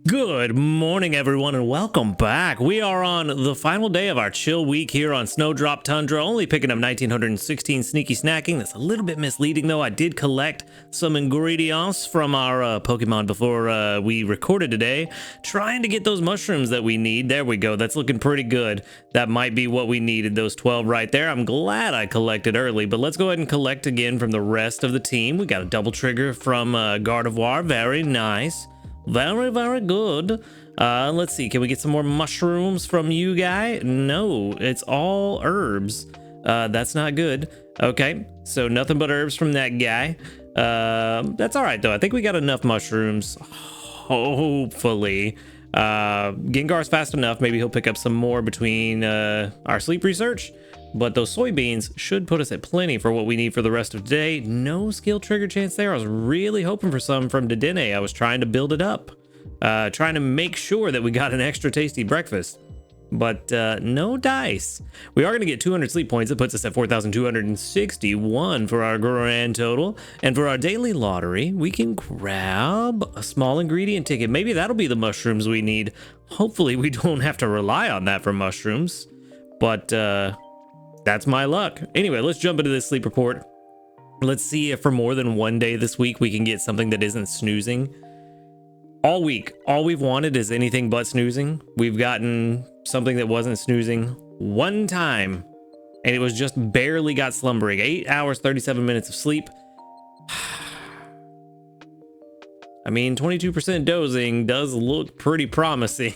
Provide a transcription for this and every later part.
Good morning, everyone, and welcome back. We are on the final day of our chill week here on Snowdrop Tundra, only picking up 1916 sneaky snacking. That's a little bit misleading, though. I did collect some ingredients from our Pokemon before we recorded today, trying to get those mushrooms that we need. There we go. That's looking pretty good. That might be what we needed, those 12 right there. I'm glad I collected early, but let's go ahead and collect again from the rest of the team. We got a double trigger from Gardevoir. Very nice. Very good. Let's see, can we get some more mushrooms from you guy? No, it's all herbs. That's not good. Okay, so nothing but herbs from that guy. That's all right though. I think we got enough mushrooms, hopefully. Gengar's fast enough. Maybe he'll pick up some more between our sleep research, but those soybeans should put us at plenty for what we need for the rest of today. No skill trigger chance there. I was really hoping for some from Dedenne. I was trying to build it up, trying to make sure that we got an extra tasty breakfast, but no dice. We are going to get 200 sleep points. It puts us at 4,261 for our grand total. And for our daily lottery, we can grab a small ingredient ticket. Maybe that'll be the mushrooms we need. Hopefully we don't have to rely on that for mushrooms, but that's my luck. Anyway, let's jump into this sleep report. Let's see if for more than one day this week we can get something that isn't snoozing. All week, all we've wanted is anything but snoozing. We've gotten something that wasn't snoozing one time, and it was just barely got slumbering. 8 hours, 37 minutes of sleep. I mean, 22% dozing does look pretty promising.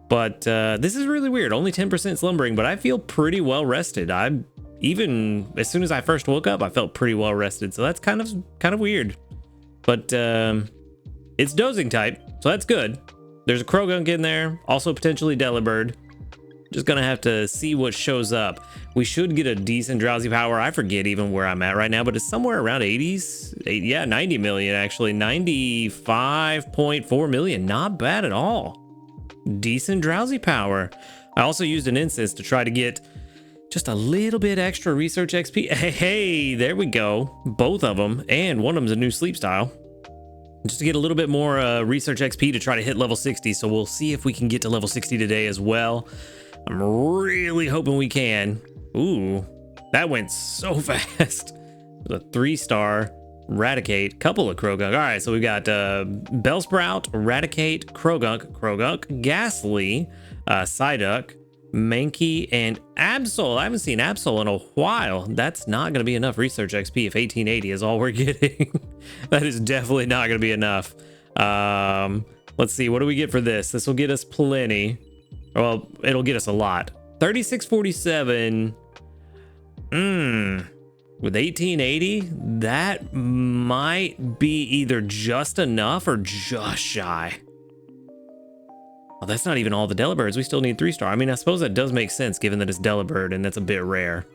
But this is really weird. Only 10% slumbering, but I feel pretty well rested. Even as soon as I first woke up, I felt pretty well rested. So that's kind of weird. But it's dozing type, so that's good. There's a Krogunk in there, also potentially Delibird. Just gonna have to see what shows up. We should get a decent drowsy power. I forget even where I'm at right now, but it's somewhere around 80s. Yeah, 90 million actually. 95.4 million. Not bad at all. Decent drowsy power. I also used an incense to try to get just a little bit extra research XP. Hey, there we go. Both of them, and one of them's a new sleep style. Just to get a little bit more research XP to try to hit level 60. So we'll see if we can get to level 60 today as well. I'm really hoping we can. Ooh, that went so fast. A 3-star. Raticate, couple of Krogunk. All right, so we've got Bellsprout, Raticate, Krogunk, Ghastly, Psyduck, Mankey, and Absol. I haven't seen Absol in a while. That's not going to be enough research XP if 1880 is all we're getting. That is definitely not going to be enough. Let's see, what do we get for this? This will get us plenty. Well, it'll get us a lot. 3647. With 1880, that might be either just enough or just shy. Oh, that's not even all the Delibirds. We still need 3-star. I mean, I suppose that does make sense given that it's Delibird and that's a bit rare.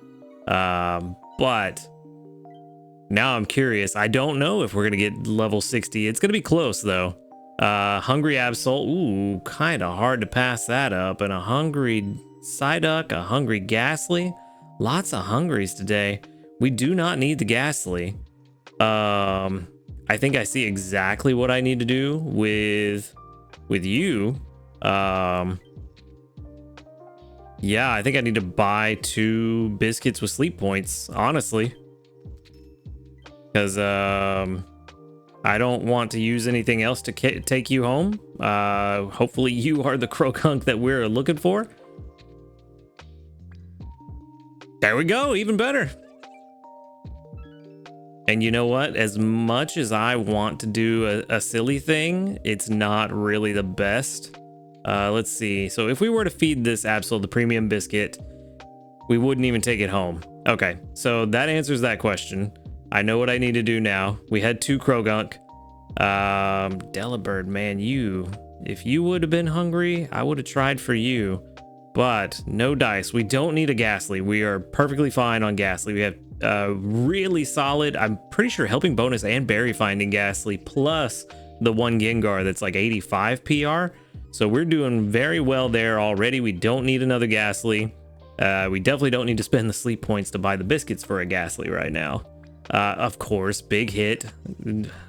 But now I'm curious. I don't know if we're going to get level 60. It's going to be close, though. Hungry Absol. Ooh, kind of hard to pass that up. And a hungry Psyduck, a hungry Ghastly. Lots of hungries today. We do not need the Ghastly. I think I see exactly what I need to do with you. Yeah, I think I need to buy 2 biscuits with sleep points, honestly. Because I don't want to use anything else to take you home. Hopefully you are the Krogunk that we're looking for. There we go, even better. And you know what? As much as I want to do a silly thing, it's not really the best. Let's see. So if we were to feed this Absol the premium biscuit, we wouldn't even take it home. Okay, so that answers that question. I know what I need to do now. We had 2 Krogunk. Delibird, man, if you would have been hungry, I would have tried for you. But no dice. We don't need a Ghastly. We are perfectly fine on Ghastly. We have really solid, I'm pretty sure, helping bonus and berry finding Ghastly, plus the 1 Gengar that's like 85 PR. So we're doing very well there already. We don't need another Ghastly. We definitely don't need to spend the sleep points to buy the biscuits for a Ghastly right now. Of course, big hit.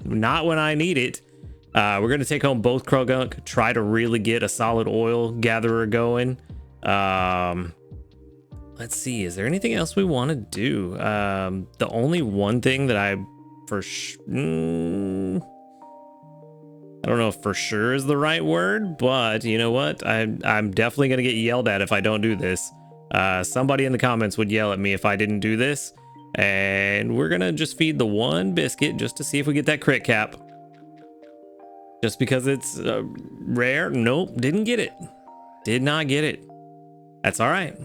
Not when I need it. We're going to take home both Krogunk, try to really get a solid oil gatherer going. Let's see, is there anything else we want to do? The only one thing that I don't know if for sure is the right word, but you know what? I'm definitely going to get yelled at if I don't do this. Somebody in the comments would yell at me if I didn't do this. And we're going to just feed the one biscuit just to see if we get that crit cap. Just because it's rare. Nope, didn't get it. Did not get it. That's all right.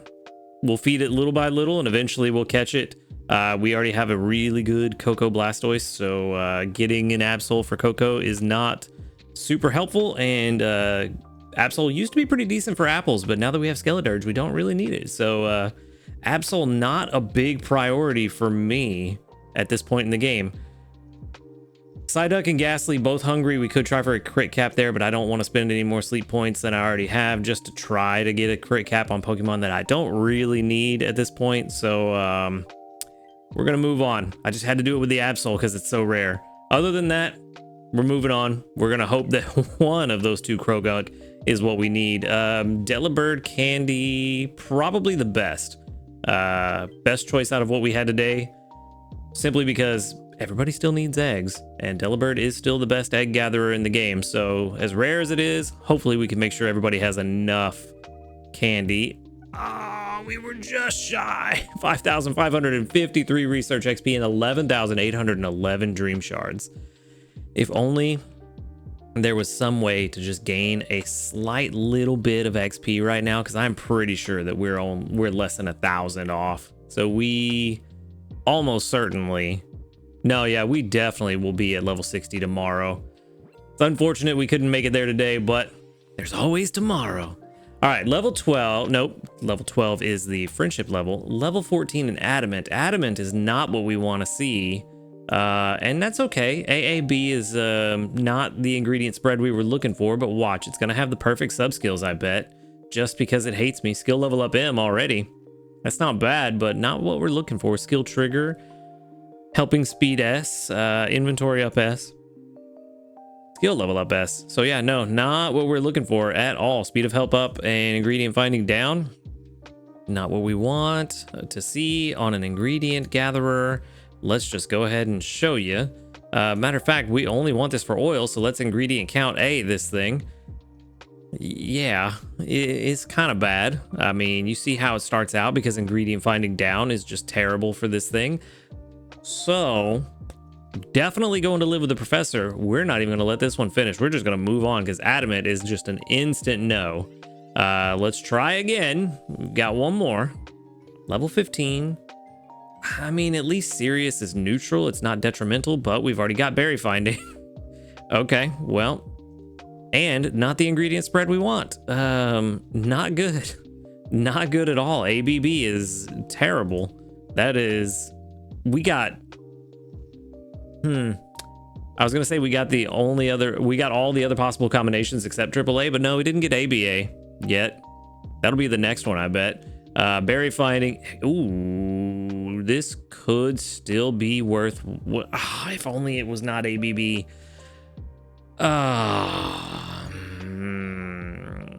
We'll feed it little by little and eventually we'll catch it. We already have a really good Coco Blastoise, so getting an Absol for Coco is not super helpful. And Absol used to be pretty decent for apples, but now that we have Skeledirge, we don't really need it. So Absol not a big priority for me at this point in the game. Psyduck and Ghastly both hungry. We could try for a crit cap there, but I don't want to spend any more sleep points than I already have just to try to get a crit cap on Pokemon that I don't really need at this point. So we're going to move on. I just had to do it with the Absol because it's so rare. Other than that, we're moving on. We're going to hope that one of those two Krogunk is what we need. Delibird Candy, probably the best. Best choice out of what we had today, simply because everybody still needs eggs, and Delibird is still the best egg gatherer in the game. So as rare as it is, hopefully we can make sure everybody has enough candy. Ah, we were just shy. 5,553 research XP and 11,811 dream shards. If only there was some way to just gain a slight little bit of XP right now, because I'm pretty sure that we're less than 1,000 off. So we almost certainly... No, yeah, we definitely will be at level 60 tomorrow. It's unfortunate we couldn't make it there today, but there's always tomorrow. All right, level 12. Nope, level 12 is the friendship level. Level 14 in Adamant. Adamant is not what we want to see, and that's okay. AAB is not the ingredient spread we were looking for, but watch, it's going to have the perfect sub skills, I bet, just because it hates me. Skill level up M already. That's not bad, but not what we're looking for. Skill trigger. Helping speed S, inventory up S, skill level up S. So yeah, no, not what we're looking for at all. Speed of help up and ingredient finding down. Not what we want to see on an ingredient gatherer. Let's just go ahead and show you. Matter of fact, we only want this for oil, so let's ingredient count A this thing. Yeah, it's kind of bad. I mean, you see how it starts out because ingredient finding down is just terrible for this thing. So definitely going to live with the professor. We're not even going to let this one finish. We're just going to move on because Adamant is just an instant no. Let's try again. We've got one more. Level 15. I mean, at least Sirius is neutral. It's not detrimental, but we've already got berry finding. Okay, well, and not the ingredient spread we want. Not good. Not good at all. ABB is terrible. That is... We got, I was going to say we got all the other possible combinations except AAA, but no, we didn't get ABA yet. That'll be the next one, I bet. Berry finding. Ooh, this could still be worth, if only it was not ABB.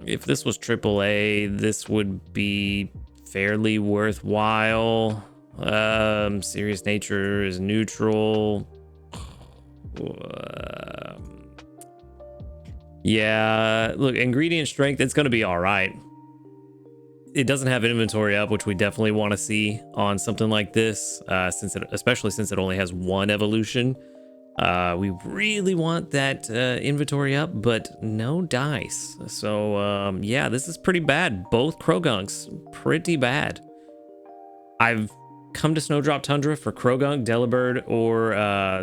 If this was AAA, this would be fairly worthwhile. Serious nature is neutral. Yeah, look, ingredient strength, it's going to be all right. It doesn't have inventory up, which we definitely want to see on something like this, especially since it only has one evolution. We really want that inventory up, but no dice. So yeah, this is pretty bad. Both Krogunks, pretty bad. I've come to Snowdrop Tundra for Krogunk, Delibird, or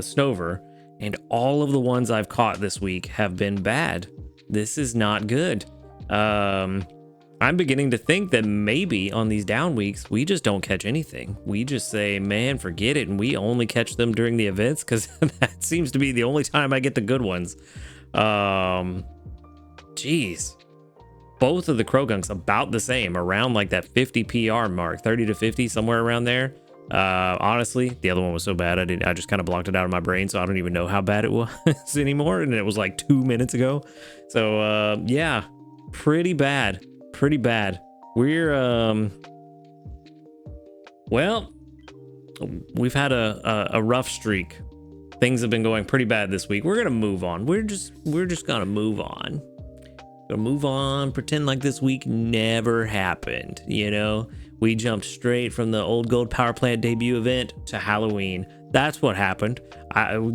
Snover, and all of the ones I've caught this week have been bad. This is not good. I'm beginning to think that maybe on these down weeks, we just don't catch anything. We just say, man, forget it, and we only catch them during the events, because that seems to be the only time I get the good ones. Jeez. Both of the Krogunks about the same, around like that 50 PR mark, 30 to 50, somewhere around there. Honestly, the other one was so bad I just kind of blocked it out of my brain, so I don't even know how bad it was anymore, and it was like 2 minutes ago. So yeah, pretty bad. We're well, we've had a rough streak. Things have been going pretty bad this week. We're gonna move on. We're just gonna move on. Gonna move on, pretend like this week never happened, you know? We jumped straight from the old gold power plant debut event to Halloween. That's what happened.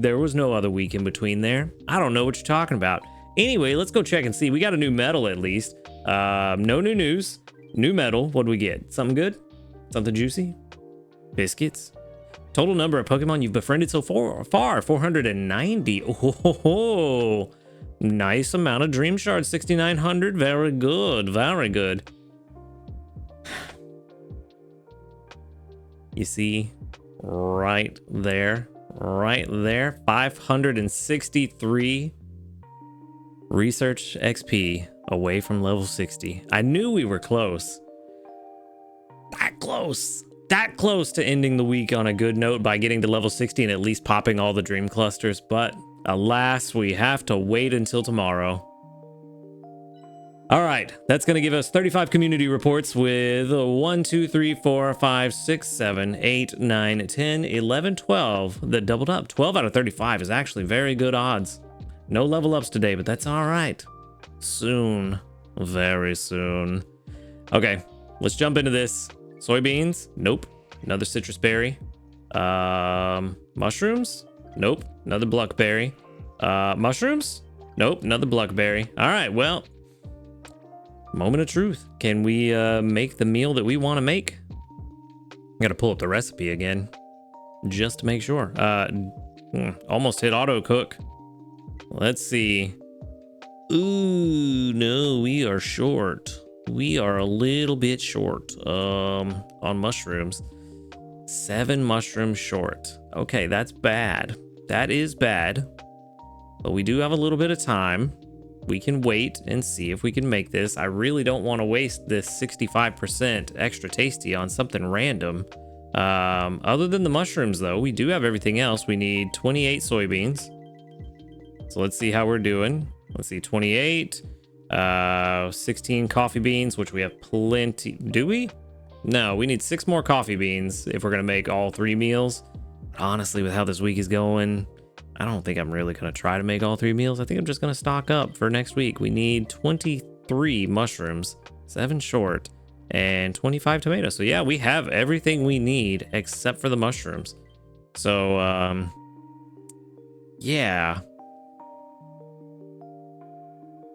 There was no other week in between there. I don't know what you're talking about. Anyway, let's go check and see. We got a new medal at least. No new news. New medal. What do we get? Something good? Something juicy? Biscuits? Total number of Pokemon you've befriended so far, 490. Oh, nice amount of Dream Shards, 6,900. Very good, very good. You see, right there, 563 research XP away from level 60. I knew we were close. That close to ending the week on a good note by getting to level 60 and at least popping all the dream clusters, but alas, we have to wait until tomorrow. All right, that's going to give us 35 community reports with 1, 2, 3, 4, 5, 6, 7, 8, 9, 10, 11, 12 that doubled up. 12 out of 35 is actually very good odds. No level ups today, but that's all right. Soon, very soon. Okay, let's jump into this. Soybeans? Nope. Another citrus berry. Mushrooms? Nope. Another blackberry. Mushrooms? Nope. Another blackberry. All right. Well, moment of truth. Can we make the meal that we want to make? I gotta pull up the recipe again, just to make sure. Almost hit auto cook. Let's see. Ooh, no, we are short. We are a little bit short on mushrooms. 7 mushrooms short. Okay, that's bad. That is bad. But we do have a little bit of time. We can wait and see if we can make this. I really don't want to waste this 65% extra tasty on something random. Other than the mushrooms, though, we do have everything else. We need 28 soybeans. So let's see how we're doing. Let's see, 28. 16 coffee beans, which we have plenty. Do we? No, we need 6 more coffee beans if we're gonna make all 3 meals. Honestly, with how this week is going, I don't think I'm really gonna try to make all 3 meals. I think I'm just gonna stock up for next week. We need 23 mushrooms, 7 short, and 25 tomatoes. So yeah, we have everything we need except for the mushrooms. So yeah,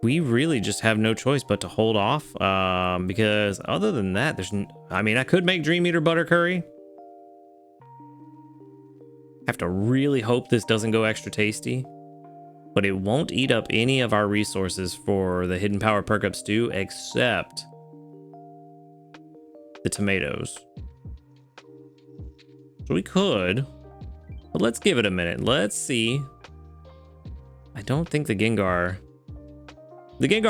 we really just have no choice but to hold off, because other than that, I mean, I could make Dream Eater butter curry. Have to really hope this doesn't go extra tasty, but it won't eat up any of our resources for the Hidden Power Perk Up Stew except the tomatoes. So we could, but let's give it a minute. Let's see. I don't think the Gengar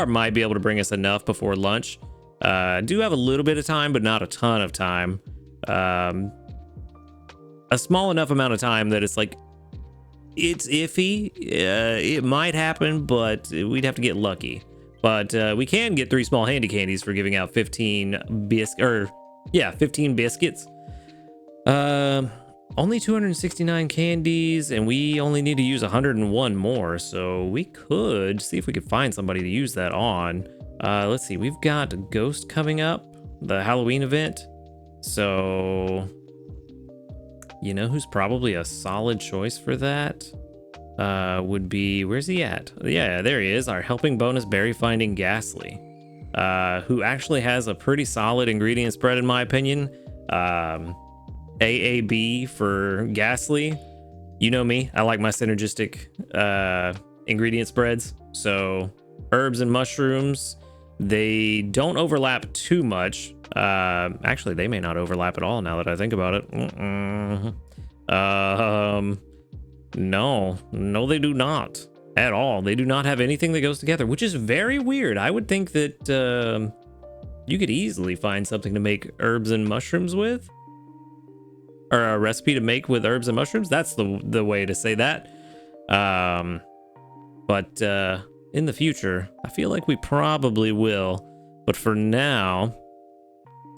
might be able to bring us enough before lunch. Do have a little bit of time, but not a ton of time. A small enough amount of time that it's like, it's iffy. It might happen, but we'd have to get lucky. But we can get 3 small handy candies for giving out 15 biscuits. Only 269 candies, and we only need to use 101 more, so we could see if we could find somebody to use that on. Let's see, we've got Ghost coming up, the Halloween event. So, you know who's probably a solid choice for that? Would be, where's he at? Yeah, there he is, our helping bonus berry finding Ghastly, who actually has a pretty solid ingredient spread in my opinion. AAB for Ghastly. You know me, I like my synergistic ingredient spreads. So herbs and mushrooms, they don't overlap too much. Actually, they may not overlap at all now that I think about it. No, they do not at all. They do not have anything that goes together, which is very weird. I would think that you could easily find something to make herbs and mushrooms with. or a recipe to make with herbs and mushrooms. That's the way to say that. But in the future, I feel like we probably will. But for now,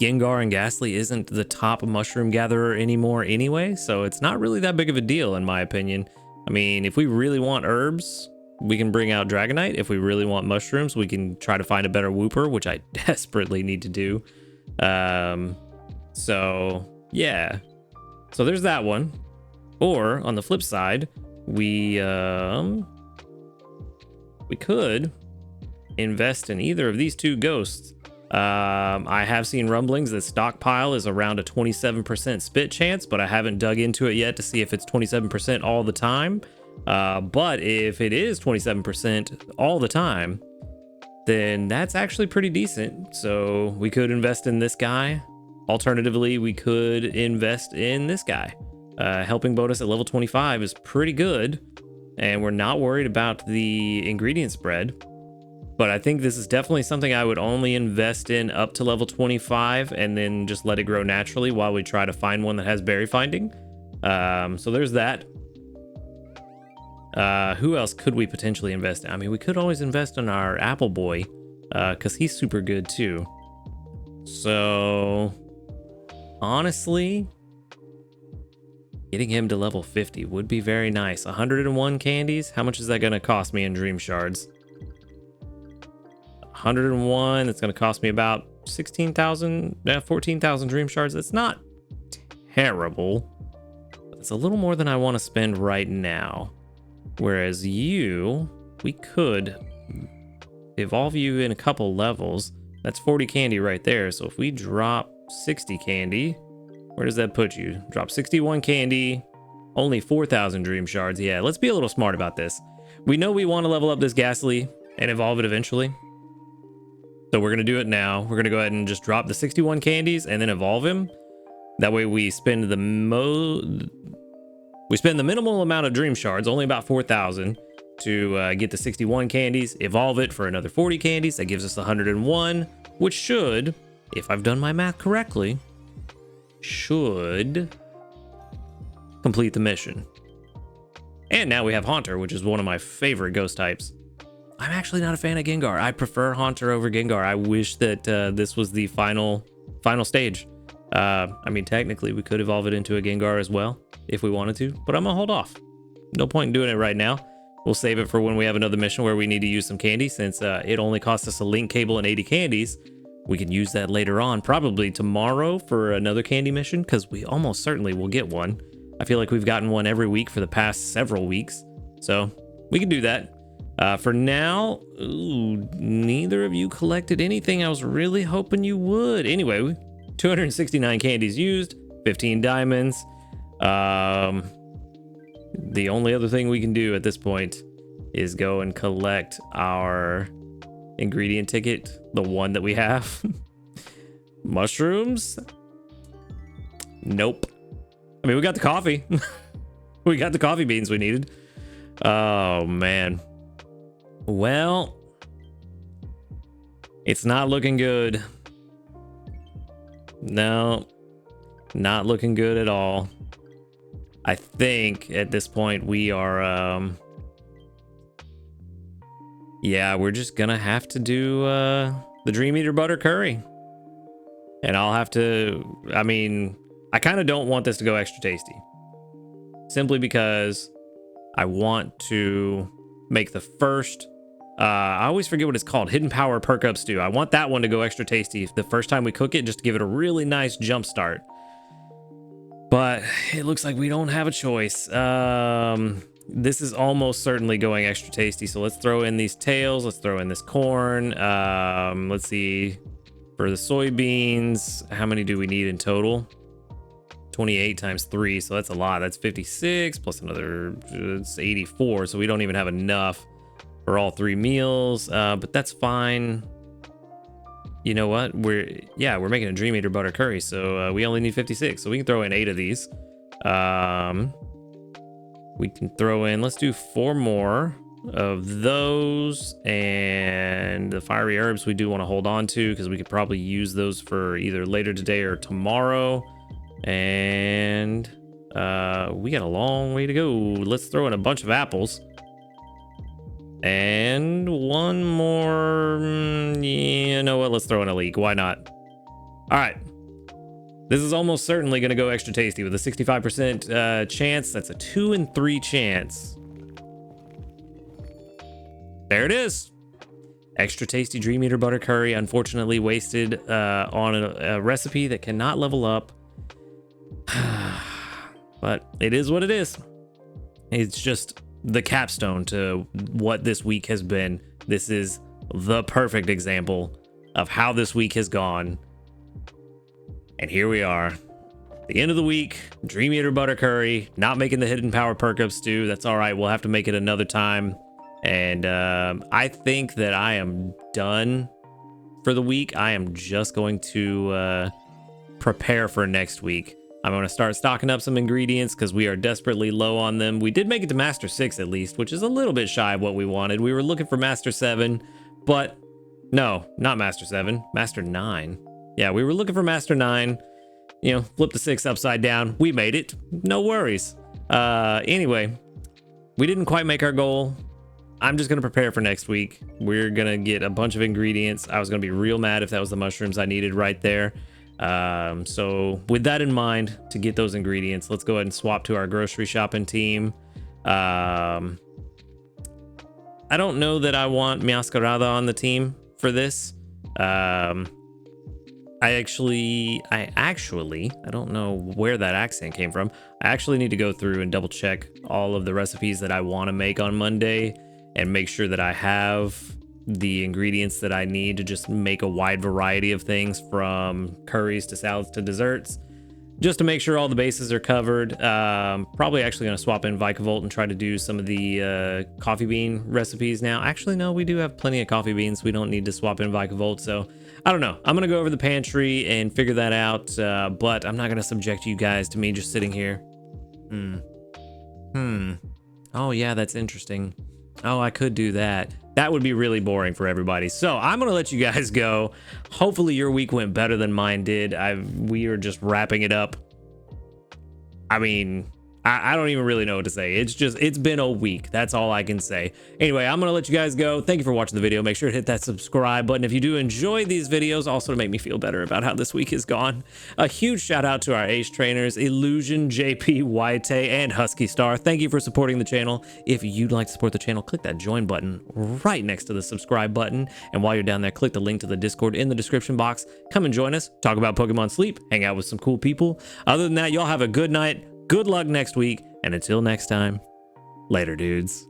Gengar and Ghastly isn't the top mushroom gatherer anymore anyway, so it's not really that big of a deal in my opinion. I mean, if we really want herbs, we can bring out Dragonite. If we really want mushrooms, we can try to find a better Wooper, which I desperately need to do. So yeah. So there's that one. Or on the flip side, we could invest in either of these two ghosts. I have seen rumblings that Stockpile is around a 27% spit chance, but I haven't dug into it yet to see if it's 27% all the time. But if it is 27% all the time, then that's actually pretty decent. So we could invest in this guy. Alternatively, we could invest in this guy. Helping bonus at level 25 is pretty good, and we're not worried about the ingredient spread. But I think this is definitely something I would only invest in up to level 25 and then just let it grow naturally while we try to find one that has berry finding. So there's that. Who else could we potentially invest in? I mean, we could always invest in our Apple Boy, because he's super good too. So honestly, getting him to level 50 would be very nice. 101 candies. How much is that going to cost me in Dream Shards? 101. It's going to cost me about 16,000, 14,000 Dream Shards. That's not terrible. It's a little more than I want to spend right now. Whereas you, we could evolve you in a couple levels. That's 40 candy right there. So if we drop 60 candy, where does that put you? Drop 61 candy, only 4,000 Dream Shards. Yeah, let's be a little smart about this. We know we want to level up this Ghastly and evolve it eventually. So we're going to do it now. We're going to go ahead and just drop the 61 candies and then evolve him. That way we spend the minimal amount of Dream Shards, only about 4,000, to get the 61 candies, evolve it for another 40 candies. That gives us 101, which should, if I've done my math correctly, should complete the mission. And now we have Haunter, which is one of my favorite ghost types. I'm actually not a fan of Gengar. I prefer Haunter over Gengar. I wish that this was the final stage. I mean, technically, we could evolve it into a Gengar as well if we wanted to, but I'm gonna hold off. No point in doing it right now. We'll save it for when we have another mission where we need to use some candy, since it only costs us a link cable and 80 candies. We can use that later on, probably tomorrow for another candy mission, because we almost certainly will get one. I feel like we've gotten one every week for the past several weeks, so we can do that. For now, neither of you collected anything. I was really hoping you would. Anyway, 269 candies used, 15 diamonds. The only other thing we can do at this point is go and collect our ingredient ticket, the one that we have. Mushrooms? Nope. I mean, we got the coffee. We got the coffee beans we needed. Oh, man. Well, it's not looking good. No, not looking good at all. I think at this point we are, yeah, we're just gonna have to do the Dream Eater Butter Curry. And I'll have to, I mean, I kind of don't want this to go extra tasty. Simply because I want to make the first, I always forget what it's called, Hidden Power Perk Up Stew. I want that one to go extra tasty the first time we cook it, just to give it a really nice jump start. But it looks like we don't have a choice. This is almost certainly going extra tasty. So let's throw in these tails. Let's throw in this corn. Let's see. For the soybeans, how many do we need in total? 28 times 3, so that's a lot. That's 56 plus another, it's 84. So we don't even have enough for all 3 meals, but that's fine. You know what? We're making a Dream Eater Butter Curry, so we only need 56. So we can throw in 8 of these. We can throw in, let's do 4 more of those, and the fiery herbs we do want to hold on to because we could probably use those for either later today or tomorrow. And we got a long way to go. Let's throw in a bunch of apples. And one more. Yeah, you know what? Let's throw in a leek. Why not? All right. This is almost certainly going to go extra tasty with a 65% chance. That's a 2 in 3 chance. There it is. Extra tasty Dream Eater butter curry. Unfortunately wasted on a recipe that cannot level up. But it is what it is. It's just the capstone to what this week has been. This is the perfect example of how this week has gone. And here we are, the end of the week. Dream Eater butter curry, not making the hidden power perk up stew. That's all right. We'll have to make it another time. And I think that I am done for the week. I am just going to prepare for next week. I'm going to start stocking up some ingredients because we are desperately low on them. We did make it to Master 6 at least, which is a little bit shy of what we wanted. We were looking for Master 7, but no, not Master 7, Master 9. Yeah, we were looking for Master 9. You know, flip the 6 upside down. We made it. No worries. Anyway, we didn't quite make our goal. I'm just going to prepare for next week. We're going to get a bunch of ingredients. I was going to be real mad if that was the mushrooms I needed right there. So with that in mind, to get those ingredients, let's go ahead and swap to our grocery shopping team. I don't know that I want Masquerada on the team for this. I actually, I don't know where that accent came from. I actually need to go through and double check all of the recipes that I want to make on Monday and make sure that I have the ingredients that I need to just make a wide variety of things, from curries to salads to desserts, just to make sure all the bases are covered. Probably actually going to swap in Vicavolt and try to do some of the coffee bean recipes now. Actually, no, we do have plenty of coffee beans. We don't need to swap in Vicavolt. So I don't know. I'm going to go over the pantry and figure that out. But I'm not going to subject you guys to me just sitting here. Oh, yeah, that's interesting. Oh, I could do that. That would be really boring for everybody. So I'm going to let you guys go. Hopefully your week went better than mine did. We are just wrapping it up. I mean, I don't even really know what to say. It's been a week. That's all I can say. Anyway, I'm going to let you guys go. Thank you for watching the video. Make sure to hit that subscribe button if you do enjoy these videos, also to make me feel better about how this week has gone. A huge shout out to our ace trainers, Illusion, JP, White, and Husky Star. Thank you for supporting the channel. If you'd like to support the channel, click that join button right next to the subscribe button. And while you're down there, click the link to the Discord in the description box. Come and join us, talk about Pokemon Sleep, hang out with some cool people. Other than that, y'all have a good night. Good luck next week, and until next time, later, dudes.